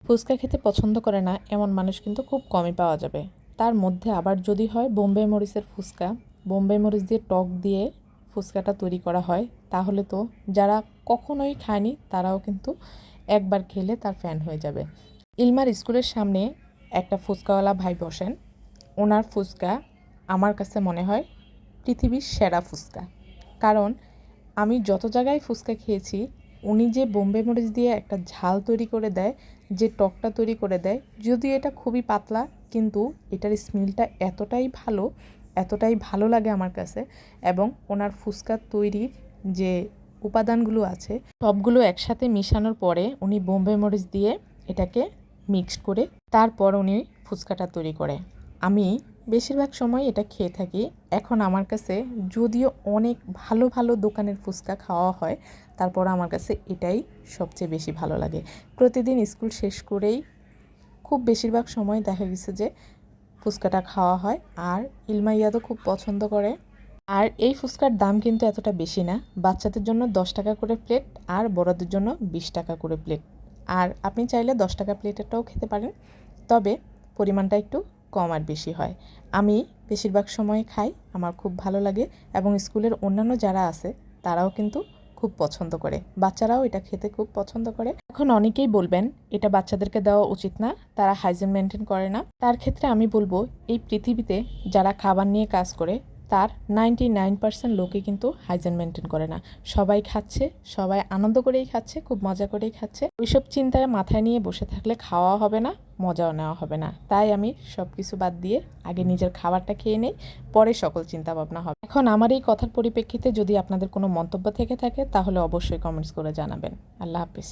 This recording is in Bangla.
ফুচকা খেতে পছন্দ করে না এমন মানুষ কিন্তু খুব কমই পাওয়া যাবে। তার মধ্যে আবার যদি হয় বোম্বে মরিচের ফুচকা, বোম্বে মরিচ দিয়ে টক দিয়ে ফুচকাটা তৈরি করা হয়, তাহলে তো যারা কখনোই খায়নি তারাও কিন্তু একবার খেলে তার ফ্যান হয়ে যাবে। ইলমার স্কুলের সামনে একটা ফুচকাওয়ালা ভাই বসেন। ওনার ফুচকা আমার কাছে মনে হয় পৃথিবীর সেরা ফুচকা। কারণ আমি যত জায়গায় ফুচকা খেয়েছি, উনি যে বোম্বে মরিচ দিয়ে একটা ঝাল তৈরি করে দেয়, যে টকটা তৈরি করে দেয়, যদিও এটা খুবই পাতলা, কিন্তু এটার স্মেলটা এতটাই ভালো লাগে আমার কাছে। এবং ওনার ফুচকা তৈরির যে উপাদানগুলো আছে সবগুলো একসাথে মিশানোর পরে উনি বোম্বে মরিচ দিয়ে এটাকে মিক্সড করে তারপর উনি ফুচকাটা তৈরি করে। আমি বেশিরভাগ সময় এটা খেয়ে থাকি। এখন আমার কাছে যদিও অনেক ভালো ভালো দোকানের ফুচকা খাওয়া হয়, তারপর আমার কাছে এটাই সবচেয়ে বেশি ভালো লাগে। প্রতিদিন স্কুল শেষ করেই খুব বেশিরভাগ সময় দেখা গেছে যে ফুচকাটা খাওয়া হয়, আর ইলমাইয়া তো খুব পছন্দ করে। আর এই ফুচকার দাম কিন্তু এতটা বেশি না, বাচ্চাদের জন্য 10 টাকা করে প্লেট আর বড়দের জন্য 20 টাকা করে প্লেট। আর আপনি চাইলে 10 টাকা প্লেটেরটাও খেতে পারেন, তবে পরিমাণটা একটু কম আর বেশি হয়। আমি বেশিরভাগ সময় খাই, আমার খুব ভালো লাগে, এবং স্কুলের অন্যান্য যারা আছে তারাও কিন্তু খুব পছন্দ করে, বাচ্চারাও এটা খেতে খুব পছন্দ করে। এখন অনেকেই বলবেন এটা বাচ্চাদেরকে দেওয়া উচিত না, তারা হাইজিন মেনটেন করে না। তার ক্ষেত্রে আমি বলবো এই পৃথিবীতে যারা খাবার নিয়ে কাজ করে তার 99% লোকে কিন্তু হাইজিন মেনটেন করে না। সবাই খাচ্ছে, সবাই আনন্দ করেই খাচ্ছে, খুব মজা করেই খাচ্ছে। ওইসব চিন্তায় মাথায় নিয়ে বসে থাকলে খাওয়া হবে না, মজাও নেওয়া হবে না। তাই আমি সব কিছু বাদ দিয়ে আগে নিজের খাবারটা খেয়ে নেই, পরে সকল চিন্তা ভাবনা হবে। এখন আমার এই কথার পরিপ্রেক্ষিতে যদি আপনাদের কোনো মন্তব্য থেকে থাকে তাহলে অবশ্যই কমেন্টস করে জানাবেন। আল্লাহ হাফিজ।